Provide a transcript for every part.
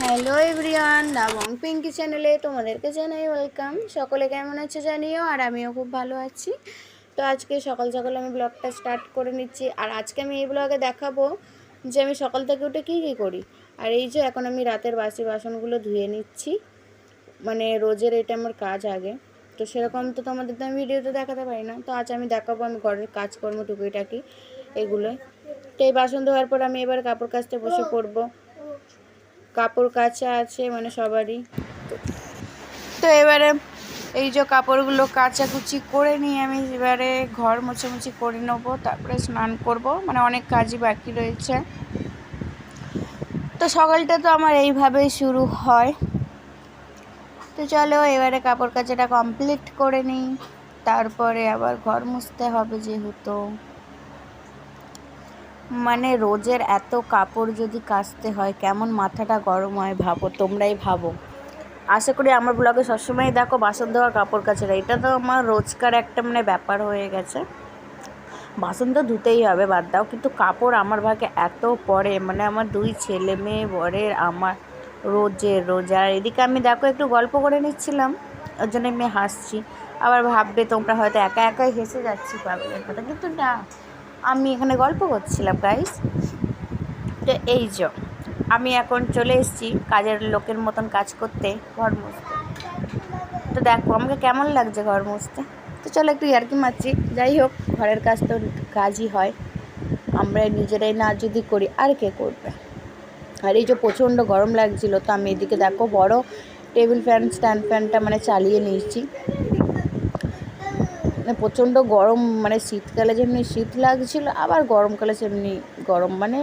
Hello everyone, Dabang Pinki চ্যানেলে তোমাদেরকে জানাই ওয়েলকাম। সকলে কেমন আছে জানিও, আর আমিও খুব ভালো আছি। তো আজকে সকাল সকাল আমি ব্লগটা স্টার্ট করে নিচ্ছি। আর আজকে আমি এই ব্লগে দেখাবো যে আমি সকাল থেকে উঠে কী কী করি। আর এই যে এখন আমি রাতের বাসি বাসনগুলো ধুয়ে নিচ্ছি, মানে রোজের এটা আমার কাজ আগে। তো সেরকম তো তোমাদের তো আমি ভিডিওতে দেখাতে পারি না, তো আজ আমি দেখাবো আমি ঘরের কাজকর্ম টুকিটাকি এগুলোই। তো এই বাসন ধোয়ার পর আমি এবার কাপড় কাচতে বসে পড়বো। কাপড় কাচা আছে মানে সবারই। তো এবারে এই যে কাপড়গুলো কাচাকুচি করে নিয়ে আমি এবারে ঘর মোছামুছি করে নেবো, তারপরে স্নান করব, মানে অনেক কাজই বাকি রয়েছে। তো সকালটা তো আমার এইভাবেই শুরু হয়। তো চলো এবারে কাপড় কাচাটা কমপ্লিট করে নিই, তারপরে আবার ঘর মুছতে হবে, যেহেতু মানে রোজের এত কাপড় যদি কাচতে হয় কেমন মাথাটা গরম হয় ভাবো, তোমরাই ভাবো। আশা করি আমার ব্লগে সবসময় দেখো বাসন ধোয়া কাপড় কাচাটা, এটা তো আমার রোজকার একটা মানে ব্যাপার হয়ে গেছে। বাসন তো ধুতেই হবে বাদ দাও, কিন্তু কাপড় আমার ভাগে এত পড়ে, মানে আমার 2 ছেলে মেয়ে বরের আমার রোজার। এদিকে আমি দেখো একটু গল্প করে নিচ্ছিলাম, ওর জন্য আমি হাসছি। আবার ভাববে তোমরা হয়তো একা একাই হেসে যাচ্ছি পাগলের কথা, কিন্তু না, আমি এখানে গল্প করছিলাম গাইস। তো এই যে আমি এখন চলে এসেছি কাজের লোকের মতন কাজ করতে, ঘর মুছতে। তো দেখো আমাকে কেমন লাগছে ঘর মুছতে। তো চলো একটু ইয়ার্কি মারছি, যাই হোক ঘরের কাজ তো কাজই হয়, আমরা নিজেরাই না যদি করি আর কে করবে। আর এই যে প্রচণ্ড গরম লাগছিল, তো আমি এদিকে দেখো বড় টেবিল ফ্যান স্ট্যান্ড ফ্যানটা মানে চালিয়ে নিয়েছি। মানে প্রচণ্ড গরম, মানে শীতকালে যেমনি শীত লাগছিল, আবার গরমকালে সেমনি গরম, মানে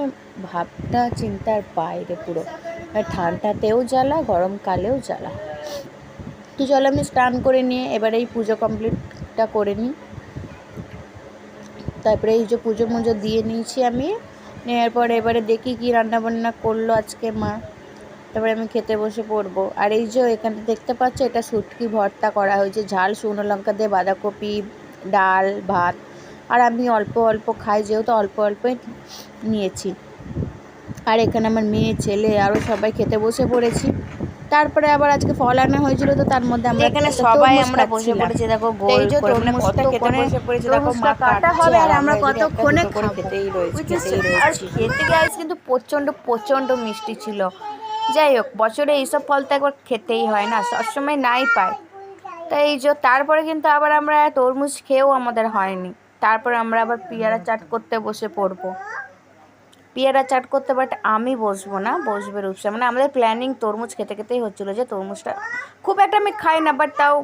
ভাবটা চিন্তার বাইরে পুরো। মানে ঠান্ডাতেও জ্বালা, গরমকালেও জ্বালা। তো চলো আমি স্নান করে নিয়ে এবারে এই পুজো কমপ্লিটটা করে নিই। তারপরে এই যে পুজো মুজো দিয়ে নিয়েছি আমি, নেওয়ার পর এবারে দেখি কি রান্না বান্না করলো আজকে মা, তারপরে আমি খেতে বসে পড়বো। আর এই যে এখানে দেখতে পাচ্ছ, এটা শুটকি ভর্তা করা হয়েছে, ঝাল শুকনো লঙ্কা দিয়ে, বাঁধাকপি, ডাল, ভাত। আর আমি অল্প অল্প খাই, যেহেতু অল্প অল্পই নিয়েছি। আর এখানে আমার মেয়ে ছেলে আরও সবাই খেতে বসে পড়েছি। তারপরে আবার আজকে ফল আনা হয়েছিল, তো তার মধ্যে আমরা এখানে সবাই আমরা বসে পড়েছি দেখো গোল করে, মানে কতক্ষণে বসে পড়েছি দেখো, মা কাটা হবে আর আমরা কতক্ষণে খাবো, খেতেই রয়েছি। আর খেতে গাইস কিন্তু প্রচণ্ড মিষ্টি ছিল। যাই হোক, বছরে এইসব ফল তো একবার খেতেই হয় না, সবসময় নাই পায়। তাই এই যে তারপরে কিন্তু আবার আমরা তরমুজ খেয়েও আমাদের হয়নি, তারপরে আমরা আবার পেয়ারা চাট করতে বসে পড়বো। পেয়ারা চাট করতে, বাট আমি বসবো না, বসবে রূপসা। মানে আমাদের প্ল্যানিং তরমুজ খেতে খেতেই হচ্ছিলো, যে তরমুজটা খুব একটা আমি খাই না, বাট তাও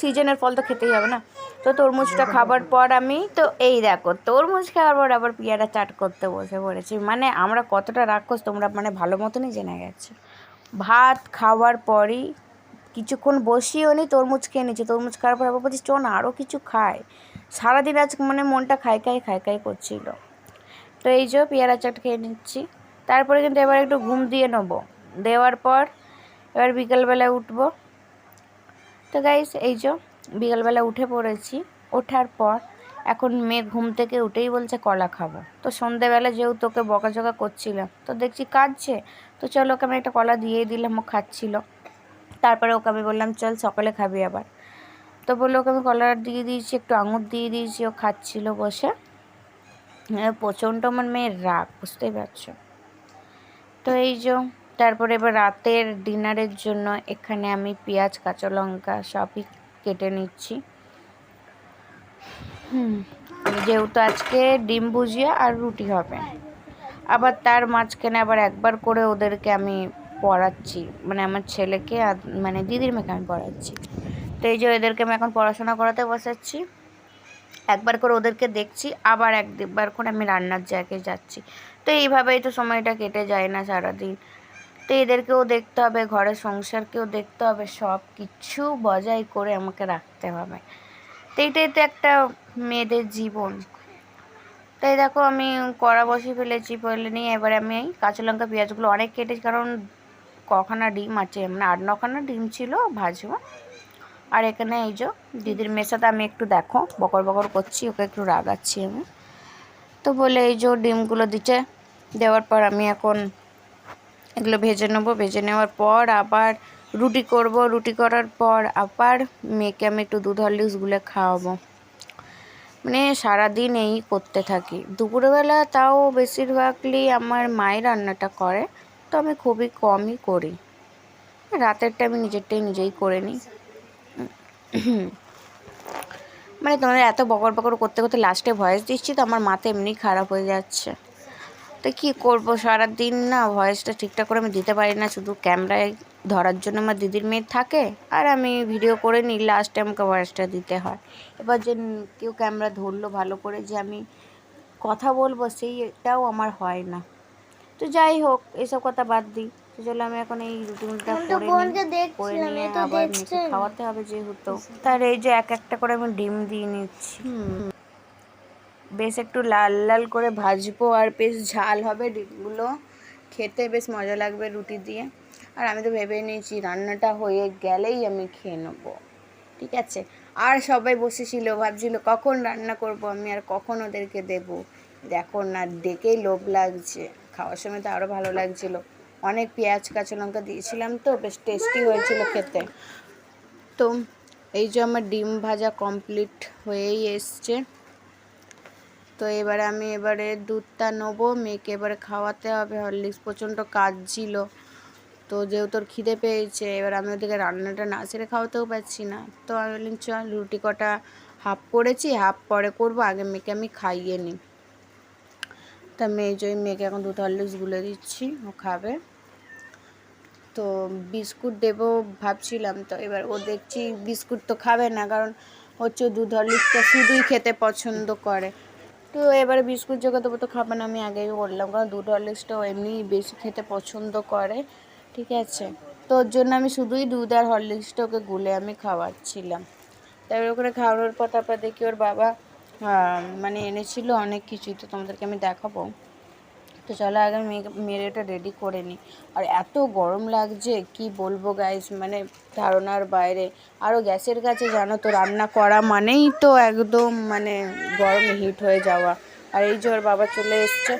সিজনের ফল তো খেতেই হবে না। তো তরমুজটা খাবার পর আমি তো এই দেখো তরমুজ খাওয়ার পর আবার পেয়ারা চাট করতে বসে পড়েছি। মানে আমরা কতটা রাক্ষস তোমরা মানে ভালো মতনই জেনে গেছো। ভাত খাওয়ার পরই কিছুক্ষণ বসিও নি, তরমুজ খেয়ে নিচ্ছি। তরমুজ খাওয়ার পর আবার বলছি চ না আরও কিছু খাই। সারাদিন আজ মানে মনটা খাই খাই করছিল। তো এই যে পেয়ারা চাট খেয়ে নিচ্ছি, তারপরে কিন্তু এবার একটু ঘুম দিয়ে নেবো। দেওয়ার পর এবার বিকালবেলা উঠবো। তো গাইস এই যে বিকালবেলা উঠে পড়েছি। ওঠার পর এখন মেয়ে ঘুম থেকে উঠেই বলছে কলা খাবো। তো সন্ধেবেলা যেহেতু তোকে বকাঝকা করছিলাম, তো দেখছি কাঁদছে, তো চলো ওকে আমি একটা কলা দিয়েই দিলাম, ও খাচ্ছিল। তারপরে ওকে আমি বললাম চল সকালে খাবি আবার, তো বললো ওকে আমি কলা দিয়ে দিয়েছি, একটু আঙুর দিয়ে দিয়েছি, ও খাচ্ছিল বসে। প্রচণ্ড আমার মেয়ের রাগ, বুঝতেই পারছো। তো এই যে তারপরে এবার রাতের ডিনারের জন্য এখানে আমি পেঁয়াজ কাঁচা লঙ্কা সবই কেটে নিচ্ছি। যেহেতু আজকে ডিম ভুজিয়া আর রুটি হবে, আবার তার মাঝখানে আবার একবার করে ওদেরকে আমি পড়াচ্ছি, মানে আমার ছেলেকে আর মানে দিদির মেয়েকে আমি পড়াচ্ছি। তো এই যে এদেরকে আমি এখন পড়াশোনা করাতে বসাচ্ছি, একবার করে ওদেরকে দেখছি, আবার একবার করে আমি রান্নার জায়গায় যাচ্ছি। তো এইভাবেই তো সময়টা কেটে যায় না সারাদিন। তো এদেরকেও দেখতে হবে, ঘরের সংসারকেও দেখতে হবে, সব কিছু বজায় করে আমাকে রাখতে হবে। তো এইটাই তো একটা মেয়েদের জীবন। তাই দেখো আমি কড়া বসিয়ে ফেলেছি, ফেলে নিয়ে এবারে আমি কাঁচা লঙ্কা পেঁয়াজগুলো অনেক কেটেছি, কারণ কখানা ডিম আছে, মানে 8-9খানা ডিম ছিল, ভাজবো। আর এখানে এই যে দিদির মেয়ের সাথে আমি একটু দেখো বকর বকর করছি, ওকে একটু রাগাচ্ছি আমি। তো বলে এই যে ডিমগুলো দিচ্ছে, দেওয়ার পর আমি এখন এগুলো ভেজে নেবো। ভেজে নেওয়ার পর আবার রুটি করব। রুটি করার পর আবার মেয়েকে আমি একটু দুধ হরলিক্স গুলে খাওয়াবো। মানে সারাদিন এই করতে থাকি। দুপুরবেলা তাও বেশিরভাগই আমার মাই রান্নাটা করে, তো আমি খুবই কমই করি। রাতেরটা আমি নিজেরটাই নিজেই করে নিই। মানে তোমাদের এত বকর বকর করতে করতে লাস্টে ভয়েস দিচ্ছি তো আমার মাথা এমনি খারাপ হয়ে যাচ্ছে। তো কী করবো, সারাদিন না ভয়েসটা ঠিকঠাক করে আমি দিতে পারি না, শুধু ক্যামেরায় ধরার জন্য আমার দিদির মেয়ে থাকে আর আমি ভিডিও করে নিই, লাস্টে আমাকে ভয়েসটা দিতে হয়। এবার যে কেউ ক্যামেরা ধরলো ভালো করে যে আমি কথা বলবো, সেইটাও আমার হয় না। তো যাই হোক, এসব কথা বাদ দিই। তো চলো আমি এখন এই রুটিনটা করে নিয়ে আবার মেয়েকে খাওয়াতে হবে যেহেতু। তার এই যে এক একটা করে আমি ডিম দিয়ে নিচ্ছি। বেশ একটু লাল লাল করে ভাজবো আর বেশ ঝাল হবে ডিমগুলো, খেতে বেশ মজা লাগবে রুটি দিয়ে। আর আমি তো ভেবে নিয়েছি রান্নাটা হয়ে গেলেই আমি খেয়ে নেবো, ঠিক আছে। আর সবাই বসেছিল, ভাবছিল কখন রান্না করব আমি আর কখন ওদেরকে দেব। দেখো না, ডেকেই লোভ লাগছে। খাওয়ার সময় তো আরও ভালো লাগছিল, অনেক পেঁয়াজ কাঁচা লঙ্কা দিয়েছিলাম তো বেশ টেস্টি হয়েছিল খেতে। তো এই যে আমার ডিম ভাজা কমপ্লিট হয়েই এসছে। তো এবারে দুধটা নেবো, মেয়েকে এবারে খাওয়াতে হবে। হরলিক্স প্রচণ্ড কাজ ছিল, তো যেহেতু ওর খিদে পেয়েছে, এবার আমি ওদেরকে রান্নাটা না সেরে খাওয়াতেও পারছি না। তো আমি বললাম চল রুটি কটা হাফ করেছি, হাফ পরে করবো, আগে মেয়েকে আমি খাইয়ে নিই। তা মেয়েকে এখন দুধ হরলিক্স গুলে দিচ্ছি, ও খাবে। তো বিস্কুট দেবো ভাবছিলাম, তো এবার ও দেখছি বিস্কুট তো খাবে না, কারণ হচ্ছে দুধ হরলিক্সটা শুধুই খেতে পছন্দ করে। তো এবারে বিস্কুট জোগাড় দেবো তো খাবে না, আমি আগেই বললাম, কারণ দুধ হরলিক্সটা এমনি বেশি খেতে পছন্দ করে, ঠিক আছে। তো ওর জন্য আমি শুধুই দুধ আর হরলিক্সটা ওকে গুলে আমি খাওয়াচ্ছিলাম। তারপরে ওখানে খাওয়ানোর পর তারপর দেখি ওর বাবা মানে এনেছিল অনেক কিছুই, তো তোমাদেরকে আমি দেখাবো। তো চলো আগে মেয়ের এটা রেডি করে নিই। আর এত গরম লাগছে কি বলবো গাইস, মানে ধারণার বাইরে। আরও গ্যাসের কাছে জানো তো রান্না করা মানেই তো একদম মানে গরমে হিট হয়ে যাওয়া। আর এই যে ওর বাবা চলে এসছে।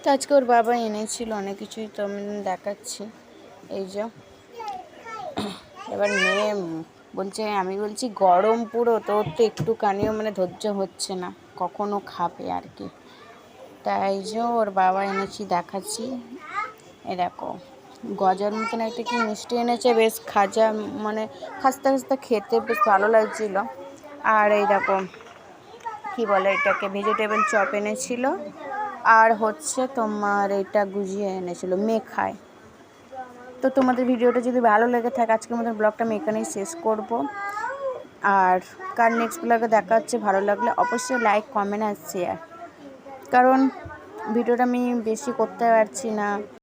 তো আজকে ওর বাবা এনেছিল অনেক কিছুই, তো আমি দেখাচ্ছি। এই যে এবার মেয়ে বলছে, আমি বলছি গরম পুরো, তো ওর তো একটুখানিও মানে ধৈর্য হচ্ছে না, কখনো খাবে আর কি। তাই যে ওর বাবা এনেছি দেখাচ্ছি। এ দেখো গজার মতন একটা কি মিষ্টি এনেছে, বেশ খাজা, মানে খাস্তা খাস্তা খেতে বেশ ভালো লাগছিল। আর এই দেখো কি বলে এটাকে, ভেজিটেবল চপ এনেছিল। আর হচ্ছে তোমার এটা গুজিয়ে এনেছিল, মেখায়। তো তোমাদের ভিডিওটা যদি ভালো লেগে থাকে, আজকের মতন ব্লগটা আমি এখানেই শেষ করব। আর কার নেক্সট ব্লগে দেখা হচ্ছে, ভালো লাগলে অবশ্যই লাইক, কমেন্ট আর শেয়ার, কারণ ভিডিওটা আমি বেশি করতে পারছি না।